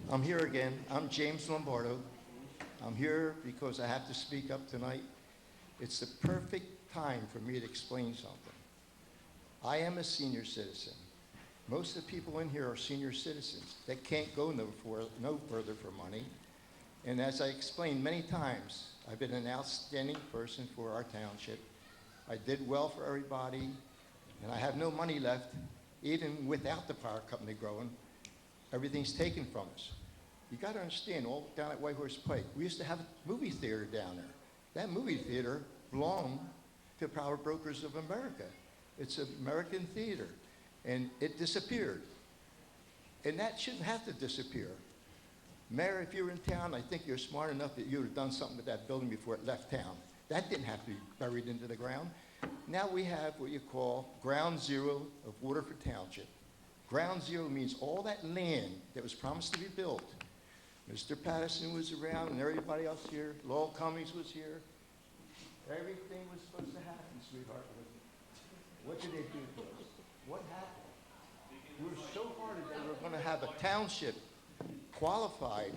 I'm here again. I'm James Lombardo. I'm here because I have to speak up tonight. It's the perfect time for me to explain something. I am a senior citizen. Most of the people in here are senior citizens. They can't go no further for money. And as I explained many times, I've been an outstanding person for our township. I did well for everybody, and I have no money left, even without the power company growing. Everything's taken from us. You got to understand, all down at White Horse Pike, we used to have a movie theater down there. That movie theater belonged to Power Brokers of America. It's an American theater, and it disappeared. And that shouldn't have to disappear. Mayor, if you were in town, I think you're smart enough that you would have done something with that building before it left town. That didn't have to be buried into the ground. Now we have what you call ground zero of Waterford Township. Ground zero means all that land that was promised to be built. Mr. Patterson was around and everybody else here. Lowell Cummings was here. Everything was supposed to happen, sweetheart. What did they do to us? What happened? We were so hard that we were going to have a township qualified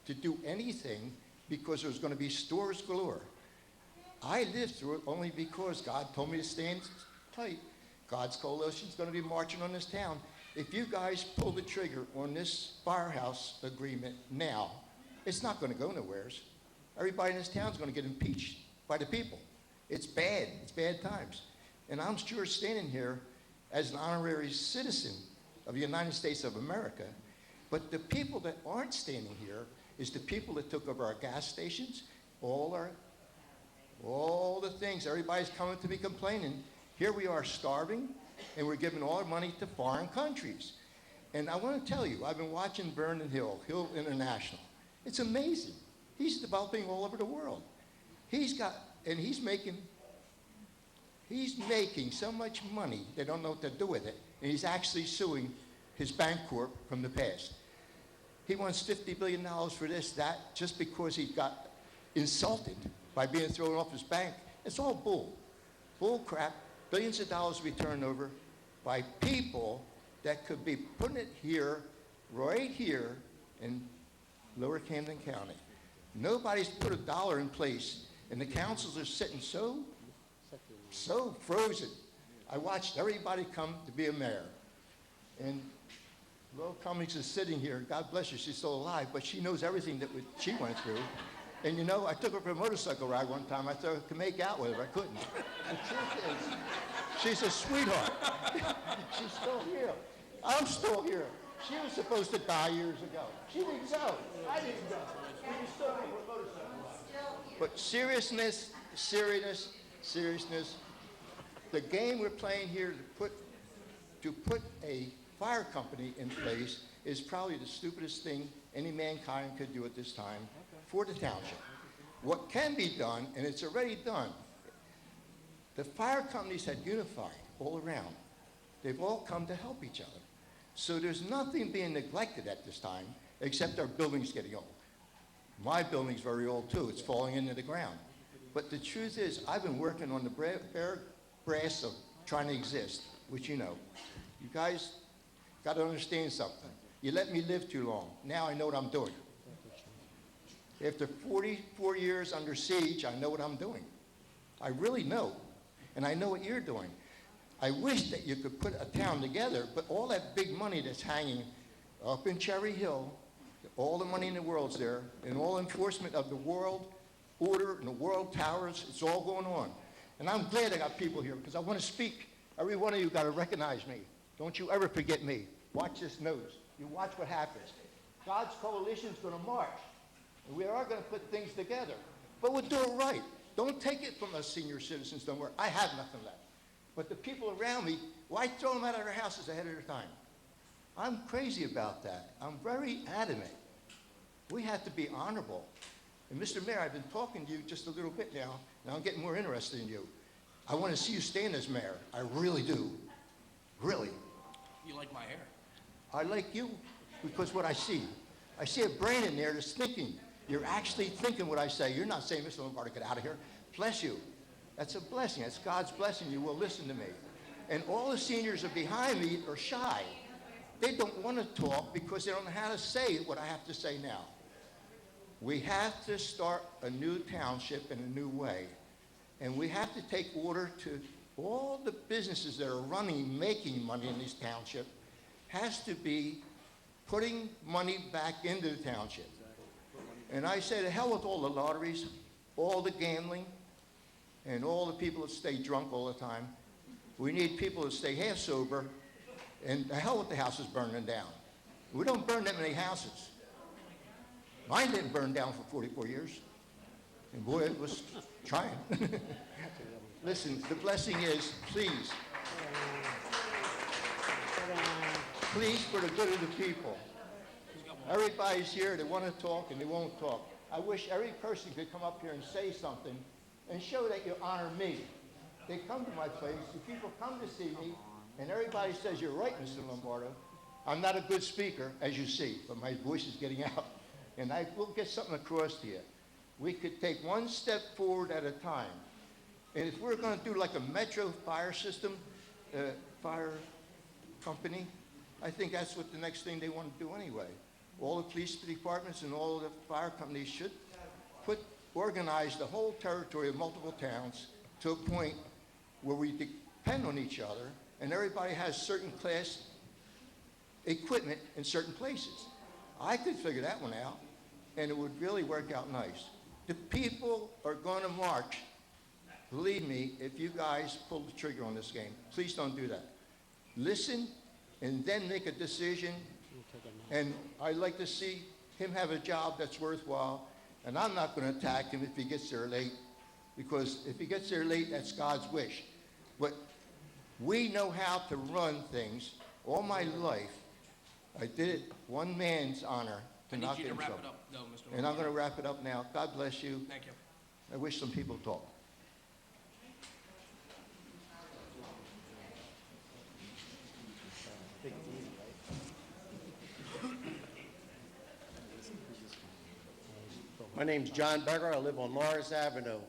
to do anything because there was going to be stores galore. I lived through it only because God told me to stand tight. God's coalition's going to be marching on this town. If you guys pull the trigger on this firehouse agreement now, it's not going to go nowheres. Everybody in this town is going to get impeached by the people. It's bad. It's bad times. And I'm sure standing here as an honorary citizen of the United States of America, but the people that aren't standing here is the people that took over our gas stations, all the things. Everybody's coming to me complaining. Here we are starving, and we're giving all our money to foreign countries. And I want to tell you, I've been watching Vernon Hill International. It's amazing. He's developing all over the world. He's making so much money, they don't know what to do with it, and he's actually suing his bank corp from the past. He wants $50 billion for this, that, just because he got insulted by being thrown off his bank. It's all bull crap. Billions of dollars to be turned over by people that could be putting it here, right here in Lower Camden County. Nobody's put a dollar in place, and the councils are sitting so frozen. I watched everybody come to be a mayor. And Lowell Cummings is sitting here. God bless her, she's still alive, but she knows everything that she went through. And you know, I took her for a motorcycle ride one time. I thought I could make out with her. I couldn't. The truth is, she's a sweetheart. She's still here. I'm still here. She was supposed to die years ago. She didn't go. I didn't go. We just took her for a motorcycle ride. But seriousness, the game we're playing here to put a fire company in place is probably the stupidest thing any mankind could do at this time for the township. What can be done, and it's already done, the fire companies had unified all around. They've all come to help each other. So there's nothing being neglected at this time, except our building's getting old. My building's very old too, it's falling into the ground. But the truth is, I've been working on the bare brass of trying to exist, which you know. You guys got to understand something. You let me live too long. Now I know what I'm doing. After 44 years under siege, I know what I'm doing. I really know. And I know what you're doing. I wish that you could put a town together, but all that big money that's hanging up in Cherry Hill, all the money in the world's there, and all enforcement of the world order and the world towers, it's all going on. And I'm glad I got people here because I want to speak. Every one of you got to recognize me. Don't you ever forget me. Watch this nose. You watch what happens. God's coalition's going to march. And we are going to put things together. But we'll do it right. Don't take it from us senior citizens, don't worry. I have nothing left. But the people around me, why throw them out of their houses ahead of their time? I'm crazy about that. I'm very adamant. We have to be honorable. And Mr. Mayor, I've been talking to you just a little bit now, and I'm getting more interested in you. I want to see you stand as mayor. I really do. Really. You like my hair? I like you because what I see a brain in there that's thinking. You're actually thinking what I say. You're not saying, Mr. Lombardo, get out of here. Bless you. That's a blessing. That's God's blessing. You will listen to me. And all the seniors are behind me are shy. They don't want to talk because they don't know how to say what I have to say now. We have to start a new township in a new way. And we have to take order to all the businesses that are running, making money in this township, has to be putting money back into the township. And I say to hell with all the lotteries, all the gambling, and all the people that stay drunk all the time. We need people to stay half sober, and the hell with the houses burning down. We don't burn that many houses. Mine didn't burn down for 44 years. And boy, it was trying. Listen, the blessing is, please, for the good of the people. Everybody's here, they want to talk and they won't talk. I wish every person could come up here and say something and show that you honor me. They come to my place, the people come to see me, and everybody says, you're right, Mr. Lombardo. I'm not a good speaker, as you see, but my voice is getting out. And I will get something across to you. We could take one step forward at a time. And if we're going to do like a metro fire system, fire company, I think that's what the next thing they want to do anyway. All the police departments and all the fire companies should organize the whole territory of multiple towns to a point where we depend on each other and everybody has certain class equipment in certain places. I could figure that one out, and it would really work out nice. The people are going to march. Believe me, if you guys pull the trigger on this game, please don't do that. Listen and then make a decision. And I'd like to see him have a job that's worthwhile. And I'm not going to attack him if he gets there late, because if he gets there late, that's God's wish. But we know how to run things. All my life, I did it one man's honor to not get himself. I need you to wrap it up, though, Mr. And I'm going to wrap it up now. God bless you. Thank you. I wish some people talk. My name's John Becker. I live on Morris Avenue.